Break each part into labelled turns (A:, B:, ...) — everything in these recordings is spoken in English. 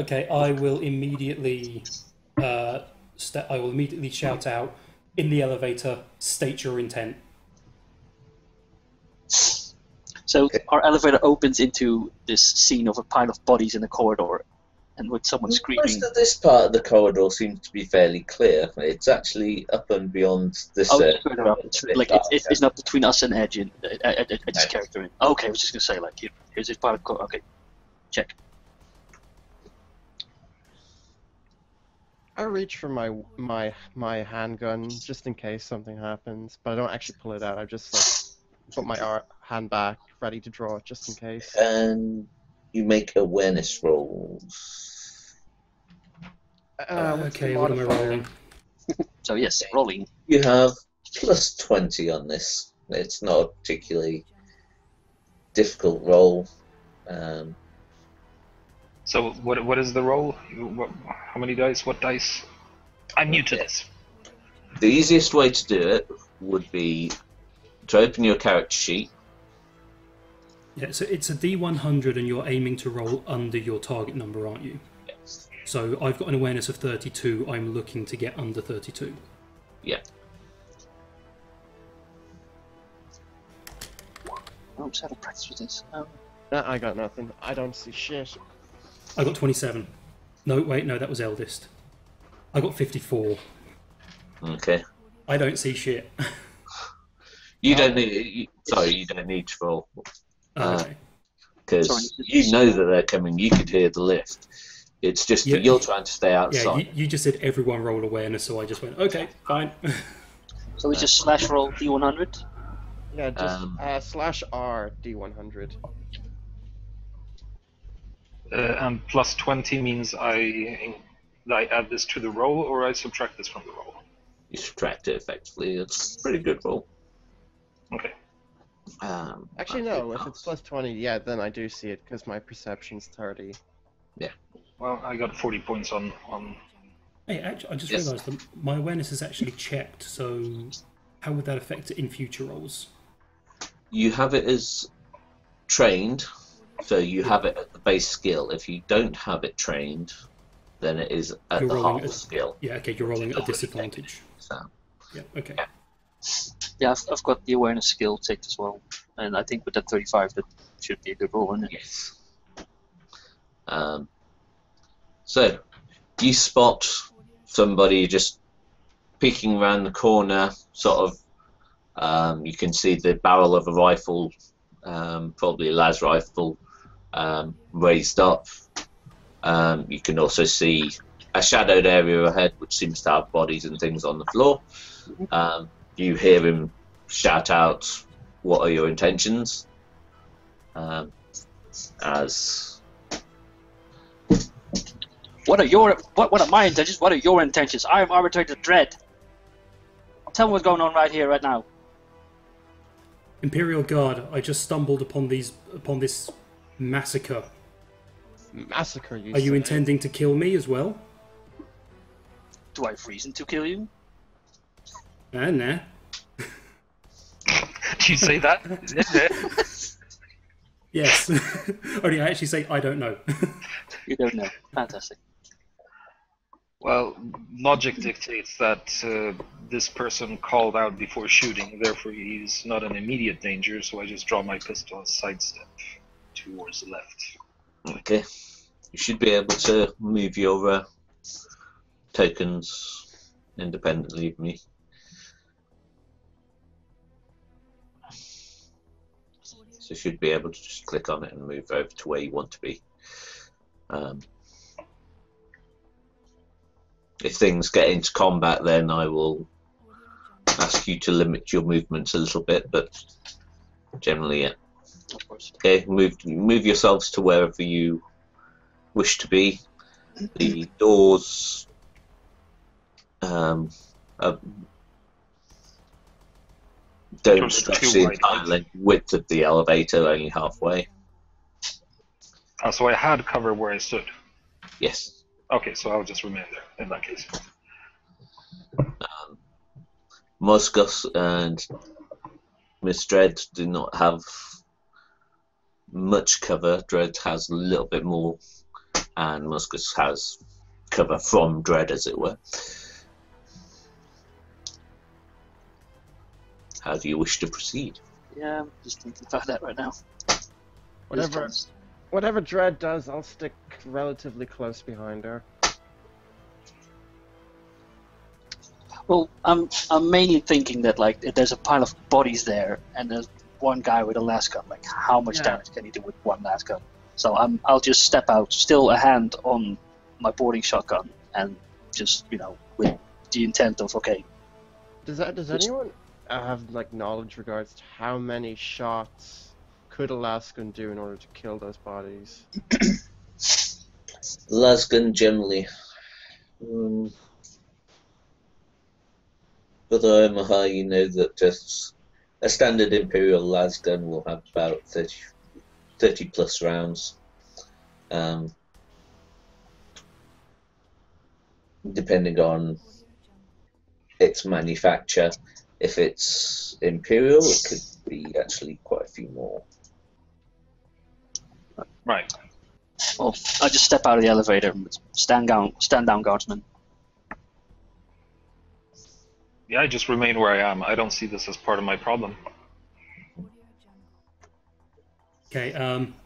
A: Okay, I will immediately shout out in the elevator, state your intent.
B: So our elevator opens into this scene of a pile of bodies in a corridor, and with someone screaming.
C: Most of this part of the corridor seems to be fairly clear. It's actually up and beyond this.
B: Further up. It's not between us and Edge and Edge's character. Okay, I was just gonna say here's this part of the corridor. Okay, check.
D: I reach for my handgun just in case something happens, but I don't actually pull it out. I just put my hand back, ready to draw it just in case.
C: And you make awareness rolls.
A: Okay, what am I rolling?
B: So yes, rolling.
C: You have plus 20 on this. It's not a particularly difficult roll.
E: So what is the roll? How many dice? What dice? I'm new to this.
C: The easiest way to do it would be to open your character sheet.
A: Yeah, so it's a D100 and you're aiming to roll under your target number, aren't you?
C: Yes.
A: So I've got an awareness of 32, I'm looking to get under 32.
C: Yeah.
B: I just had to practice with this.
D: I got nothing. I don't see shit.
A: I got 27. No, wait, no, that was eldest. I got 54.
C: Okay.
A: I don't see shit.
C: You don't need. You don't need to roll.
A: Okay.
C: Because you know that they're coming. You could hear the lift. It's just that you're trying to stay outside.
A: Yeah, you just said everyone roll awareness, so I just went, okay, fine.
B: So we just slash roll D100?
D: Yeah, just /R D100.
E: And plus 20 means I add this to the roll, or I subtract this from the roll?
C: You subtract it effectively. It's a pretty good roll.
E: Okay.
D: Actually, no. If it's plus 20, yeah, then I do see it because my perception's 30.
C: Yeah.
E: Well, I got 40 points on.
A: Hey, actually, I just realised that my awareness is actually checked. So, how would that affect it in future rolls?
C: You have it as trained, so you have it at the base skill. If you don't have it trained, then it is at the half skill.
A: Yeah. Okay, you're rolling at a disadvantage.
C: So.
A: Yeah. Okay.
B: Yeah, I've got the awareness skill ticked as well, and I think with that 35, that should be a good roll, isn't it?
C: Yes. So, you spot somebody just peeking around the corner, sort of. You can see the barrel of a rifle, probably a las rifle, raised up. You can also see a shadowed area ahead, which seems to have bodies and things on the floor. You hear him shout out, "What are your intentions?"
B: What are my intentions? What are your intentions? I am Arbitrator Dread. Tell me what's going on right here, right now.
A: Imperial Guard, I just stumbled upon this massacre.
D: Massacre, you
A: Are you
D: say?
A: intending to kill me as well?
B: Do I have reason to kill you?
A: Nah.
E: Do you say that?
A: Yes. Only I actually say I don't know.
B: You don't know. Fantastic.
E: Well, logic dictates that this person called out before shooting, therefore he's not an immediate danger, so I just draw my pistol and sidestep towards the left.
C: Okay. You should be able to move your tokens independently of me. So you should be able to just click on it and move over to where you want to be. If things get into combat, then I will ask you to limit your movements a little bit, but generally, yeah.
B: Of course.
C: Okay, move yourselves to wherever you wish to be. The doors don't stretch the entire width of the elevator, only halfway.
E: So I had cover where I stood?
C: Yes.
E: Okay, so I'll just remain there in that case.
C: Mozgus and Miss Dread do not have much cover. Dread has a little bit more and Mozgus has cover from Dread, as it were. How do you wish to proceed?
B: Yeah, I'm just thinking about that right now.
D: Whatever Dread does, I'll stick relatively close behind her.
B: Well, I'm mainly thinking that like if there's a pile of bodies there, and there's one guy with a lasgun. Like, how much damage can he do with one lasgun? So I'll just step out, still a hand on my boarding shotgun, and just with the intent of
D: Does anyone have like knowledge regards to how many shots could a lasgun do in order to kill those bodies?
C: Lasgun generally. For the OhmA, you know that just a standard Imperial lasgun will have about 30 plus rounds. Depending on its manufacture. If it's Imperial, it could be actually quite a few more.
E: Right.
B: Well, I just step out of the elevator and stand down, Guardsman.
E: Yeah, I just remain where I am. I don't see this as part of my problem.
A: Okay,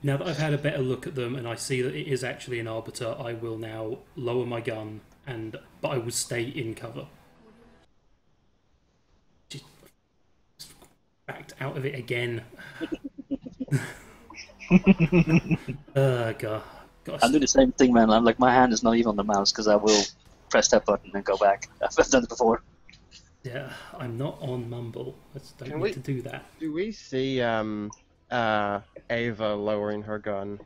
A: now that I've had a better look at them and I see that it is actually an Arbiter, I will now lower my gun, but I will stay in cover. Just backed out of it again. God.
B: I'm doing the same thing, man. I'm like, my hand is not even on the mouse because I will press that button and go back. I've done it before.
A: Yeah, I'm not on Mumble. I don't need to do that.
D: Do we see Eva lowering her gun?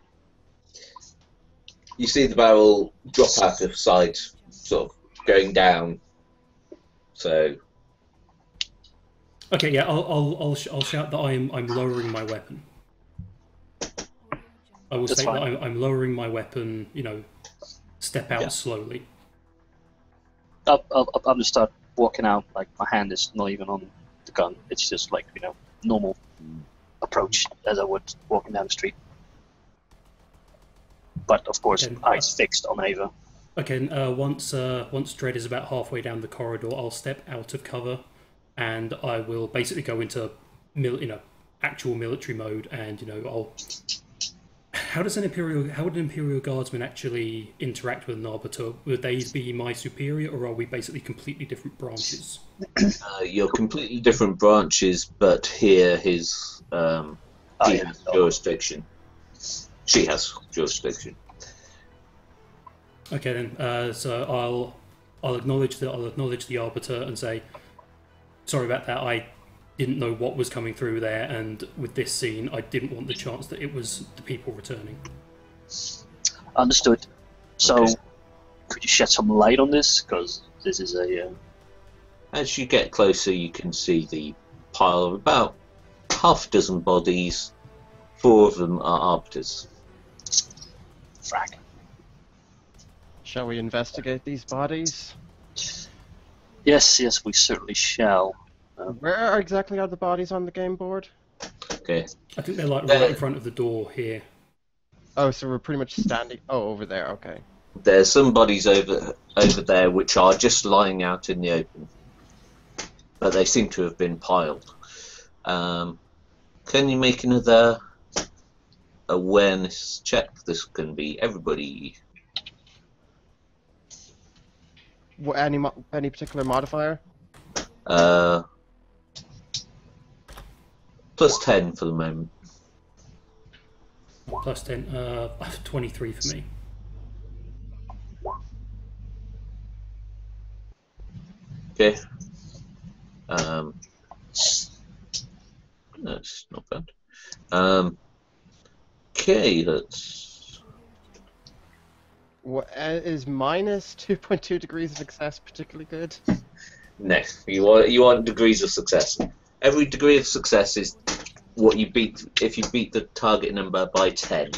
C: You see the barrel drop out of sight, sort of going down. So.
A: Okay, yeah, I'll shout that I'm lowering my weapon. I will say that I'm lowering my weapon. Step out slowly.
B: I'm gonna start walking out. Like, my hand is not even on the gun. It's just like normal approach as I would walking down the street. But of course, eyes fixed on Eva.
A: Okay, once Dread is about halfway down the corridor, I'll step out of cover, and I will basically go into actual military mode, and I'll. How would an Imperial Guardsman actually interact with an Arbiter? Would they be my superior, or are we basically completely different branches?
C: You're completely different branches, but here he has jurisdiction. She has jurisdiction.
A: Okay then. So I'll acknowledge the Arbiter and say, sorry about that. I didn't know what was coming through there, and with this scene, I didn't want the chance that it was the people returning.
B: Understood. So, could you shed some light on this? Because this is a...
C: As you get closer, you can see the pile of about half a dozen bodies. 4 of them are Arbiters.
B: Frack.
D: Shall we investigate these bodies?
B: Yes, we certainly shall.
D: Where exactly are the bodies on the game board?
C: Okay.
A: I think they're like right in front of the door here.
D: Oh, so we're pretty much standing... Oh, over there, okay.
C: There's some bodies over there which are just lying out in the open. But they seem to have been piled. Can you make another awareness check? This can be everybody.
D: Any particular modifier?
C: Plus 10 for the moment.
A: Plus 10, 23 for me.
C: Okay. That's not bad. Okay, let's...
D: Is minus 2.2 degrees of success particularly good?
C: No, you want degrees of success. Every degree of success is what you beat if you beat the target number by 10.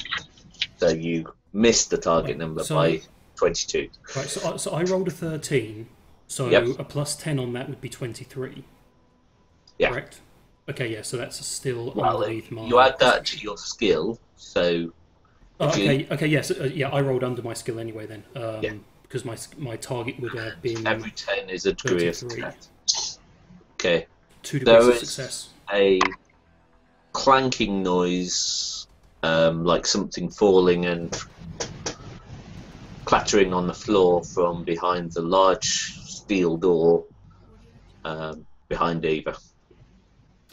C: So you missed the target number by 22.
A: Right, so I rolled a 13, so a plus 10 on that would be 23.
C: Yeah.
A: Correct? Okay, yeah, so that's still
C: well,
A: underneath my...
C: You add that to your skill, so
A: Okay, yes. Yeah, I rolled under my skill anyway then.
C: Yeah.
A: Because my target would have been
C: Every 10 is a degree of
A: 33.
C: success. Okay.
A: 2
C: There
A: degrees of
C: is
A: success.
C: a clanking noise, like something falling and clattering on the floor from behind the large steel door behind Eva.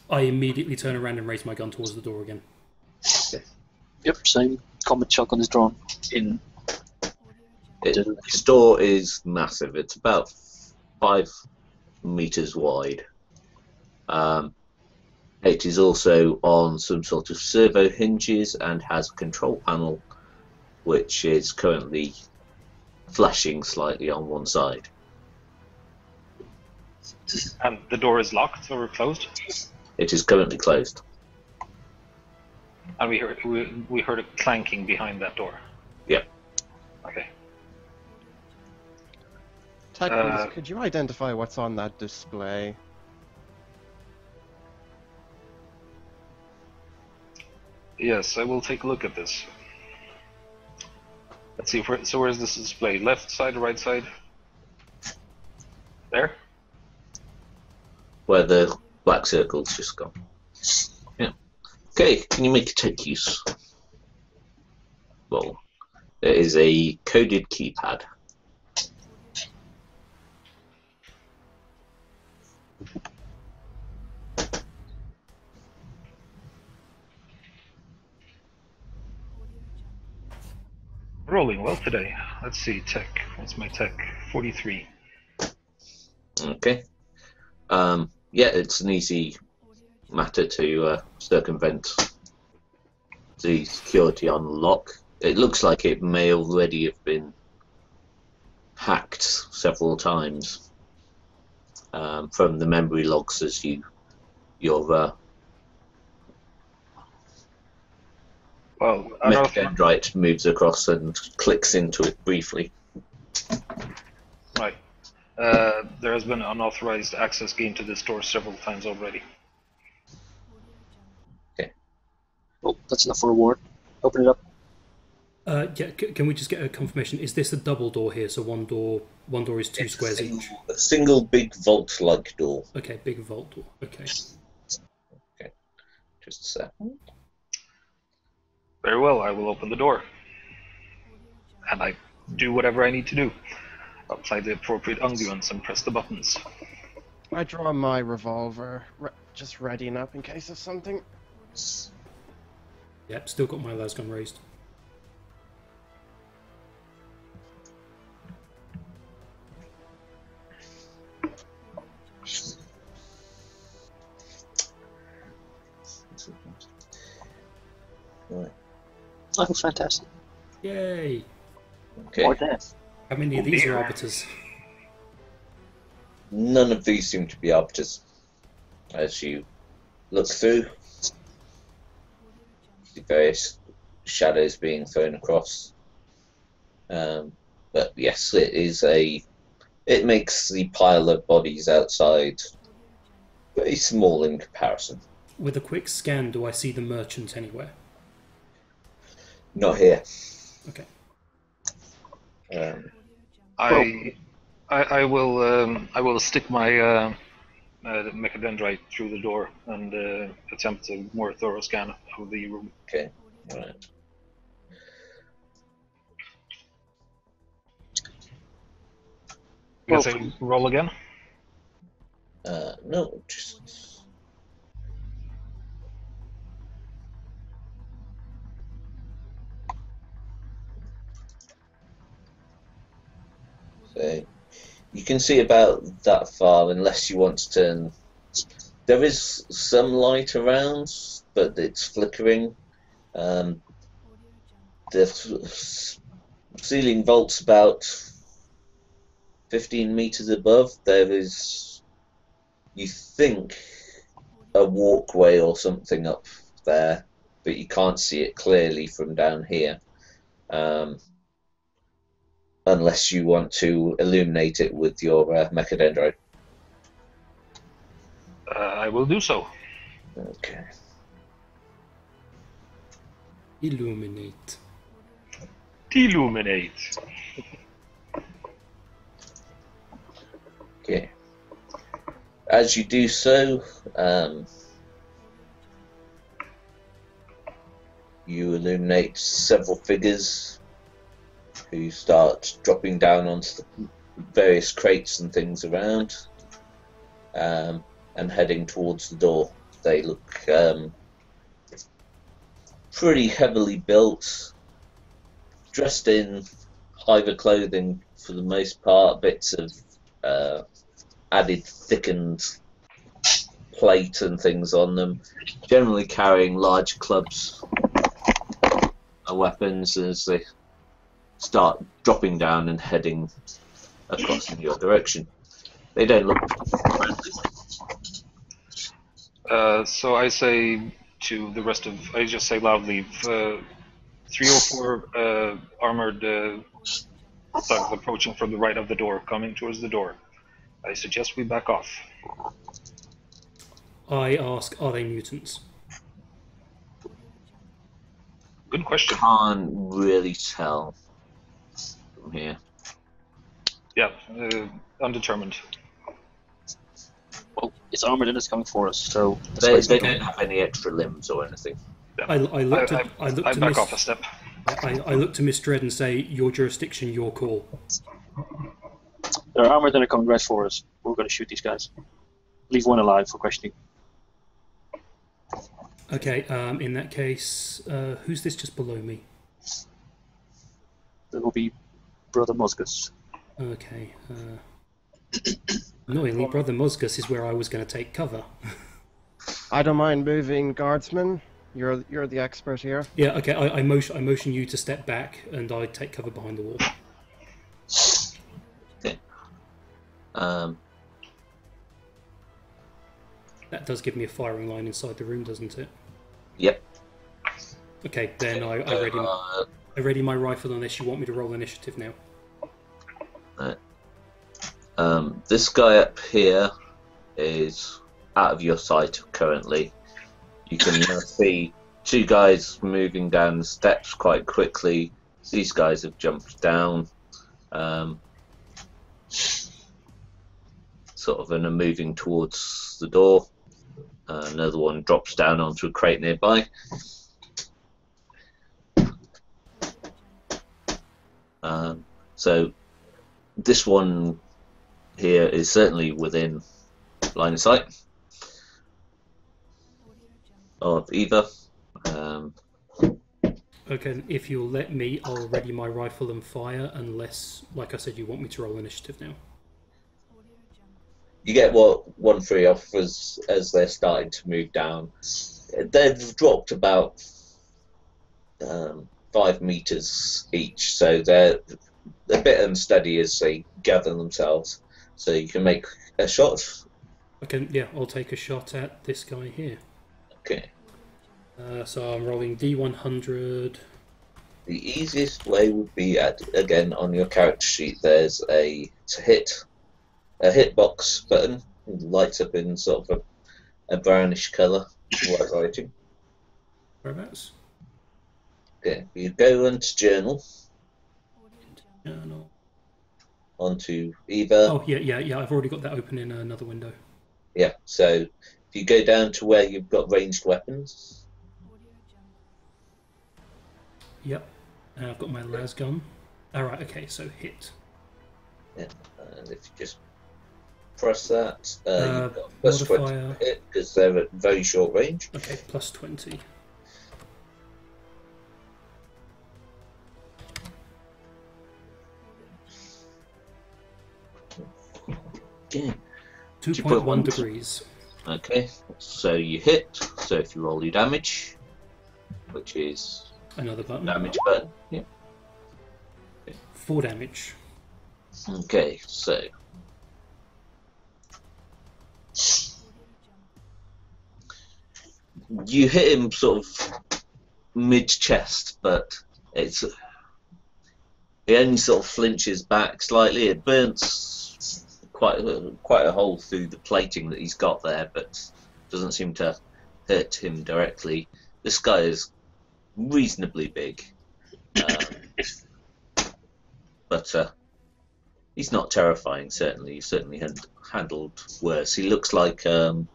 A: I immediately turn around and raise my gun towards the door again.
B: Yep, same. Combat shotgun is drawn in.
C: This door is massive. It's about 5 meters wide. It is also on some sort of servo hinges and has a control panel which is currently flashing slightly on one side.
E: And the door is locked or closed?
C: It is currently closed.
E: And we heard a clanking behind that door.
C: Yep.
E: Okay.
D: Tech, please, could you identify what's on that display?
E: Yes, I will take a look at this. Let's see. So where's this display? Left side or right side? There?
C: Where the black circle's just gone. Yeah. Okay, can you make a tech use? Well, there is a coded keypad.
E: Rolling well today. Let's see, tech. What's my tech? 43.
C: Okay. Yeah, it's an easy matter to circumvent the security unlock. It looks like it may already have been hacked several times from the memory logs as your
E: Well,
C: Mechadendrite moves across and clicks into it briefly.
E: right. There has been unauthorized access gained to this door several times already.
C: Okay.
B: Oh, that's enough for a ward. Open it up.
A: Yeah, can we just get a confirmation? Is this a double door here? So one door is 2 squares each.
C: A single big vault-like door.
A: Okay, big vault door. Okay.
C: Okay. Just a second.
E: Very well, I will open the door. And I do whatever I need to do. Apply the appropriate unguents and press the buttons.
D: I draw my revolver, just readying up in case of something.
A: Yep, still got my lasgun raised.
C: Right.
B: Oh, fantastic.
A: Yay!
C: Okay.
B: More death.
A: How many of these are arbiters?
C: None of these seem to be arbiters. As you look through, the various shadows being thrown across. But yes, it is it makes the pile of bodies outside very small in comparison.
A: With a quick scan, do I see the merchant anywhere?
C: Not here.
A: Okay.
E: I will stick my mechadendrite through the door and attempt a more thorough scan of the room.
C: Okay. All right.
E: Guess I roll again.
C: No, just. So you can see about that far unless you want to turn. There is some light around, but it's flickering. The ceiling vault's about 15 meters above. There is, you think, a walkway or something up there, but you can't see it clearly from down here. Unless you want to illuminate it with your mechadendrite.
E: I will do so.
C: Okay.
A: Illuminate.
E: Deluminate.
C: Okay. As you do so, you illuminate several figures who start dropping down onto the various crates and things around, and heading towards the door. They look pretty heavily built, dressed in either clothing for the most part, bits of added thickened plate and things on them, generally carrying large clubs of weapons as they start dropping down and heading across in your direction. They don't look friendly.
E: So I say to the rest of, I just say loudly, 3 or 4 armored thugs approaching from the right of the door, coming towards the door. I suggest we back off.
A: I ask, are they mutants?
E: Good question.
C: Can't really tell from here.
E: Yeah, undetermined.
B: Well, it's armored and it's coming for us, so...
C: They don't have any extra limbs or anything.
E: Yeah.
A: I look to
E: I back off a step.
A: I look to Miss Dread and say, your jurisdiction, your call.
B: They're armored and they're coming right for us. We're going to shoot these guys. Leave one alive for questioning.
A: Okay, in that case, who's this just below me?
B: That will be Brother Mozgus.
A: Okay. Annoyingly, Brother Mozgus is where I was going to take cover.
D: I don't mind moving, Guardsman. You're the expert here.
A: Yeah, okay, I motion you to step back, and I take cover behind the wall.
C: Okay.
A: That does give me a firing line inside the room, doesn't it?
C: Yep.
A: Okay, then I ready my rifle unless you want me to roll initiative now.
C: This guy up here is out of your sight currently. You can now see 2 guys moving down the steps quite quickly. These guys have jumped down, sort of, and are moving towards the door. Another one drops down onto a crate nearby. So this one here is certainly within line of sight of Eva.
A: Okay, if you'll let me, I'll ready my rifle and fire, unless, like I said, you want me to roll initiative now.
C: You get one free off as they're starting to move down. They've dropped about 5 meters each, so they're a bit unsteady as they gather themselves. So you can make a shot.
A: Okay, yeah, I'll take a shot at this guy here.
C: Okay.
A: So I'm rolling D100.
C: The easiest way would be again on your character sheet. There's a hitbox button. It lights up in sort of a brownish colour. White writing.
A: Whereabouts?
C: Okay. You go into journal.
A: Journal.
C: Onto Eva.
A: Oh yeah. I've already got that open in another window.
C: Yeah. So if you go down to where you've got ranged weapons.
A: Yep. And I've got my las gun. Alright, okay, so hit.
C: Yeah, and if you just press that, you've got plus 20 to hit because they're at very short range.
A: Okay, plus 20.
C: Okay.
A: 2.1 degrees.
C: Okay, so you hit. So if you roll your damage, which is
A: another button.
C: Damage button. Yeah. Okay.
A: 4 damage.
C: Okay, so you hit him sort of mid-chest, but he only sort of flinches back slightly. It burns quite a hole through the plating that he's got there, but doesn't seem to hurt him directly. This guy is reasonably big. but he's not terrifying. Certainly, he's certainly handled worse. He looks like a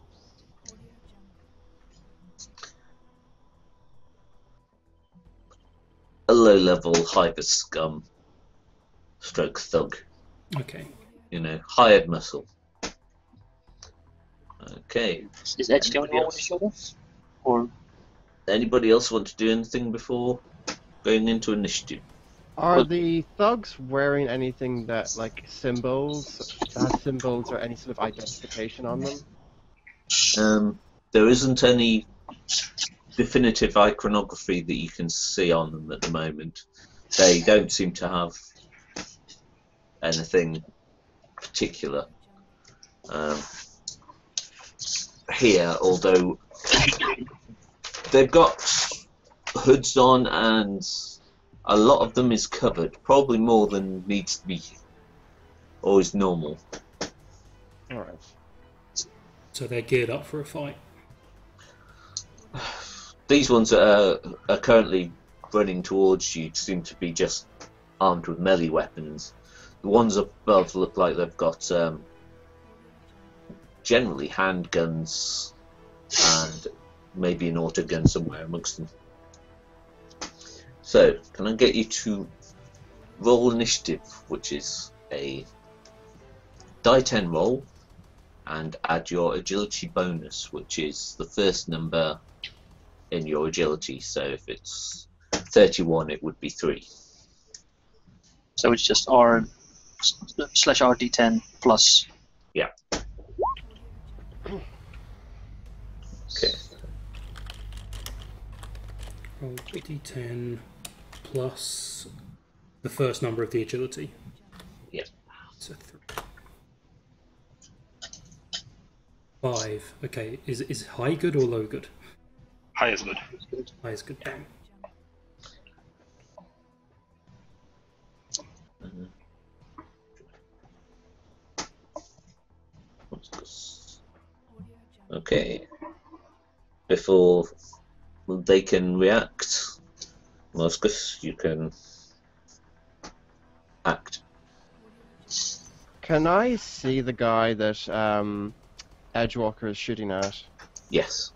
C: low-level hiver scum, stroke thug.
A: Okay.
C: You know, hired muscle. Okay.
B: Is Edge the only one with a shoulder? Or
C: Anybody else want to do anything before going into initiative?
D: Are the thugs wearing anything that, like, symbols or any sort of identification on them?
C: There isn't any definitive iconography that you can see on them at the moment. They don't seem to have anything particular here, although they've got hoods on and a lot of them is covered, probably more than needs to be or is normal.
D: Alright.
A: So they're geared up for a fight.
C: These ones that are currently running towards you seem to be just armed with melee weapons. The ones above look like they've got generally handguns and maybe an auto gun somewhere amongst them. So, can I get you to roll initiative, which is a die 10 roll, and add your agility bonus, which is the first number in your agility. So if it's 31, it would be 3.
B: so it's just R/RD10 plus.
C: Yeah. Okay.
A: Roll d10 plus the first number of the agility.
C: Yeah.
A: So 3. 5. Okay, is high good or low good?
E: High is good.
A: High is good. Damn.
C: Okay. Before they can react, Mozgus, you can act.
D: Can I see the guy that Edgewalkr is shooting at?
C: Yes.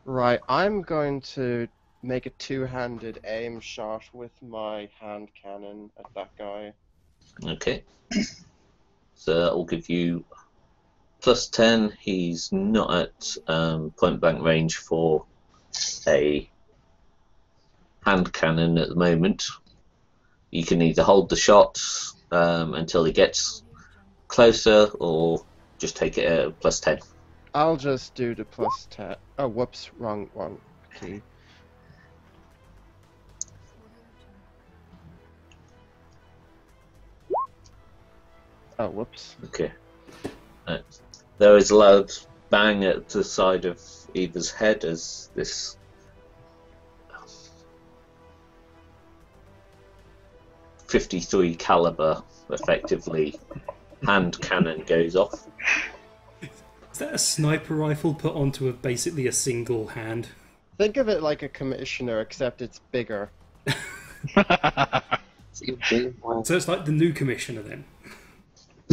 D: Right, I'm going to make a two-handed aim shot with my hand cannon at that guy.
C: Okay. So that will give you plus 10. He's not at point blank range for a hand cannon at the moment. You can either hold the shot until he gets closer, or just take it at plus 10.
D: I'll just do the plus 10. Oh, whoops, wrong key. Oh, whoops.
C: Okay. There is a loud bang at the side of Eva's head as this .53 caliber, effectively, hand cannon goes off.
A: Is that a sniper rifle put onto basically a single hand?
D: Think of it like a commissioner, except it's bigger.
A: So it's like the new commissioner then?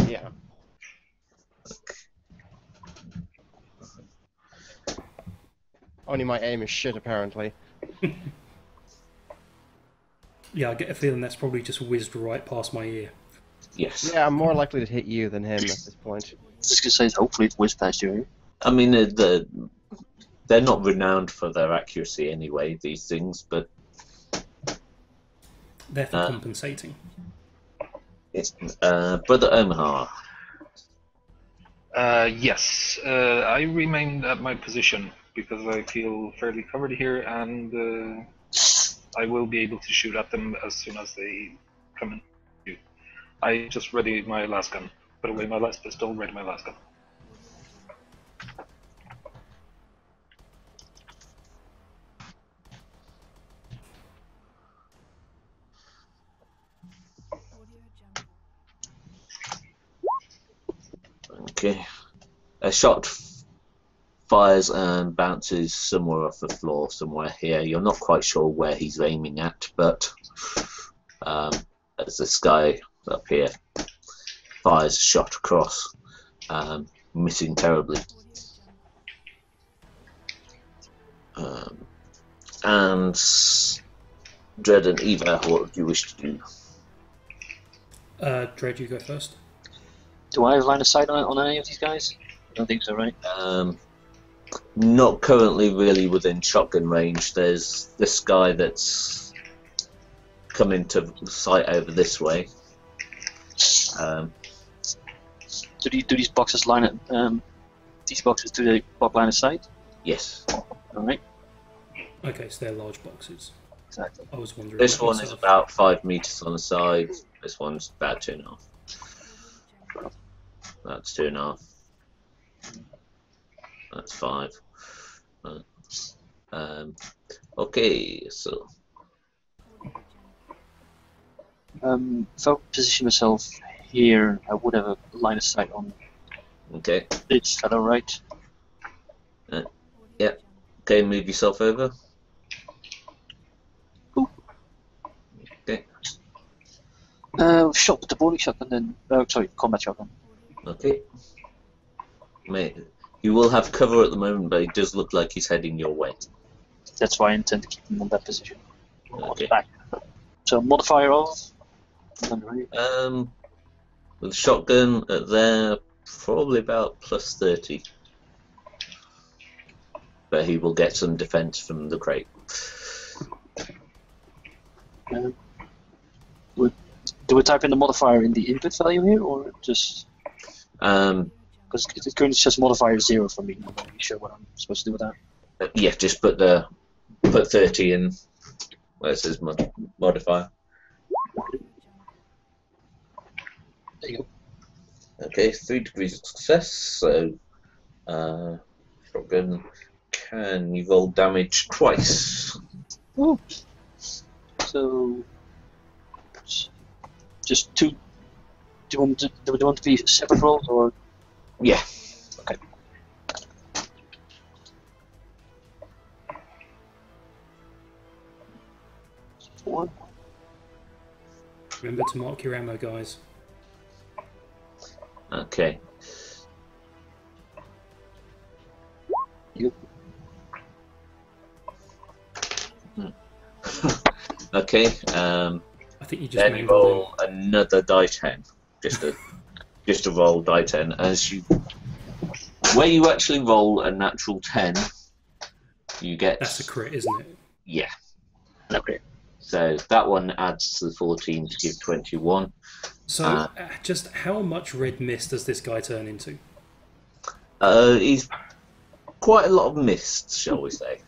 D: Yeah. Only my aim is shit, apparently.
A: Yeah, I get a feeling that's probably just whizzed right past my ear.
C: Yes.
D: Yeah, I'm more likely to hit you than him at this point.
B: Just gonna say, hopefully it whizzed past you.
C: I mean, they're not renowned for their accuracy anyway, these things, but
A: They're for compensating.
C: Brother OhmA.
E: Yes, I remain at my position because I feel fairly covered here, and I will be able to shoot at them as soon as they come in. I just ready my last gun. Put away my last pistol, ready my last gun.
C: Okay. A shot fires and bounces somewhere off the floor, somewhere here. You're not quite sure where he's aiming at, but a as this guy up here fires a shot across, missing terribly. And Dread and Eva, what do you wish to do?
A: Dread, you go first.
B: Do I have line of sight on any of these guys? I don't think so, right?
C: Not currently really within shotgun range. There's this guy that's come into sight over this way.
B: Do these boxes line it? These boxes do they block line of sight?
C: Yes.
B: All right.
A: Okay, so they're large boxes.
B: Exactly.
A: I was wondering.
C: This
A: about
C: one is
A: myself.
C: about 5 meters on the side. This one's about 2.5. That's 2.5. That's 5. Okay, so
B: if I position myself here, I would have a line of sight on
C: okay,
B: this fellow, right?
C: yeah. Okay, move yourself over.
B: Cool.
C: Okay,
B: Shot with the boarding shotgun, then. Sorry, combat shotgun.
C: okay. Mate, you will have cover at the moment, but it does look like he's heading your way.
B: That's why I intend to keep him on that position. On
C: Okay.
B: the back. So modifier of.
C: With shotgun at there, probably about plus 30. But he will get some defense from the crate.
B: Do we type in the modifier in the input value here, or just because it currently says modifier 0 for me? I'm not really sure what I'm supposed to do with that.
C: Yeah, just put 30 in where it says modifier.
B: There you go.
C: Okay, 3 degrees of success. So, shotgun, can you roll damage twice?
B: Ooh. So just 2. Do we want to be separate rolls or?
C: Yeah.
B: Okay. One.
A: Remember to mark your ammo, guys.
C: Okay.
B: You.
C: Okay.
A: I think you just
C: Then you
A: mangled
C: roll another die 10. Just a roll die 10. Where you actually roll a natural 10, you get.
A: That's a crit, isn't it?
C: Yeah.
B: Okay.
C: So that one adds to the 14 to give 21.
A: So, just how much red mist does this guy turn into?
C: He's quite a lot of mist, shall we say.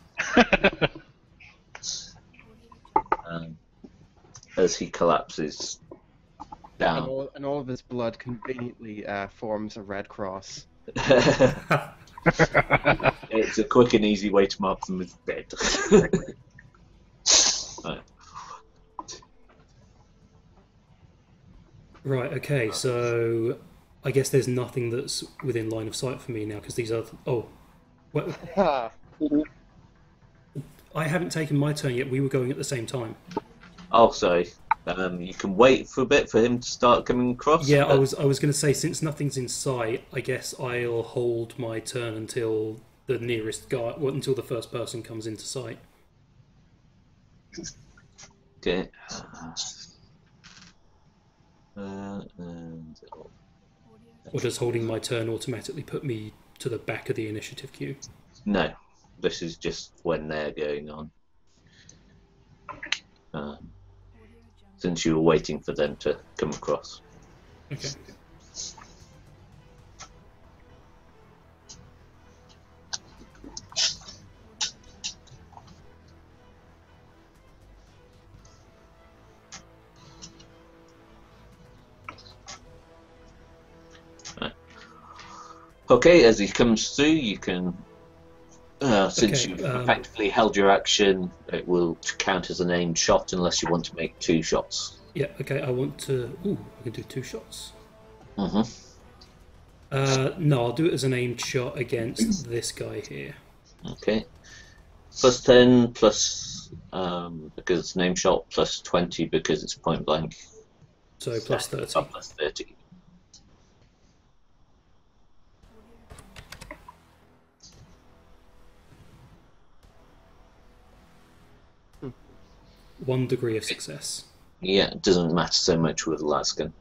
C: As he collapses down.
D: And all of his blood conveniently forms a red cross.
C: It's a quick and easy way to mark them as dead. Right.
A: Right, okay, so I guess there's nothing that's within line of sight for me now, because these are... Oh, well, I haven't taken my turn yet. We were going at the same time.
C: Oh, sorry. You can wait for a bit for him to start coming across.
A: Yeah, I was going to say, since nothing's in sight, I guess I'll hold my turn until the nearest guy, well, until the first person comes into sight.
C: Okay.
A: Or does holding my turn automatically put me to the back of the initiative queue?
C: No, this is just when they're going on. Since you were waiting for them to come across.
A: Okay.
C: Okay, as he comes through, you can, since
A: Okay,
C: you've effectively held your action, it will count as an aimed shot unless you want to make 2 shots.
A: Yeah, okay, I want to... Ooh, I can do 2 shots.
C: Mm-hmm.
A: No, I'll do it as an aimed shot against this guy here.
C: Okay. Plus 10, plus, because it's an aim shot, plus 20 because it's point blank.
A: So plus 30.
C: Oh, plus 30.
A: One degree of success.
C: Yeah, it doesn't matter so much with the last gun.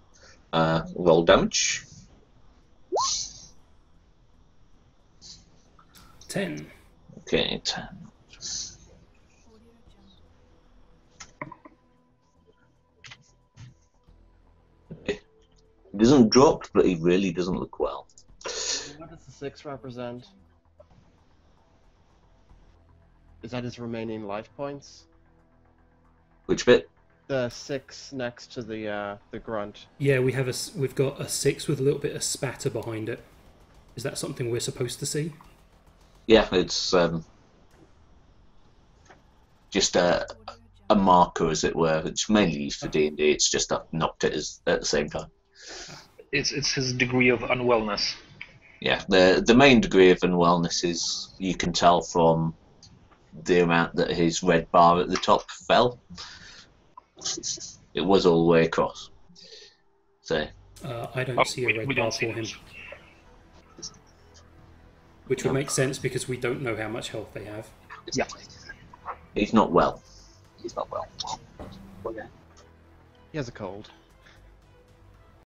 C: Roll damage.
A: 10.
C: Okay, 10. He doesn't drop, but he really doesn't look well.
D: What does the 6 represent? Is that his remaining life points?
C: Which bit?
D: The 6 next to the grunt.
A: Yeah, we've got a 6 with a little bit of spatter behind it. Is that something we're supposed to see?
C: Yeah, it's just a marker, as it were. It's mainly used for D&D. It's just I've knocked it at the same time.
E: It's his degree of unwellness.
C: Yeah, the main degree of unwellness is you can tell from the amount that his red bar at the top fell. It was all the way across. So
A: I don't see a red bar
E: don't
A: for
E: see
A: him.
E: those.
A: Which would make sense because we don't know how much health they have.
B: Yeah,
C: he's not well.
B: he's not well. Okay.
D: He has a cold.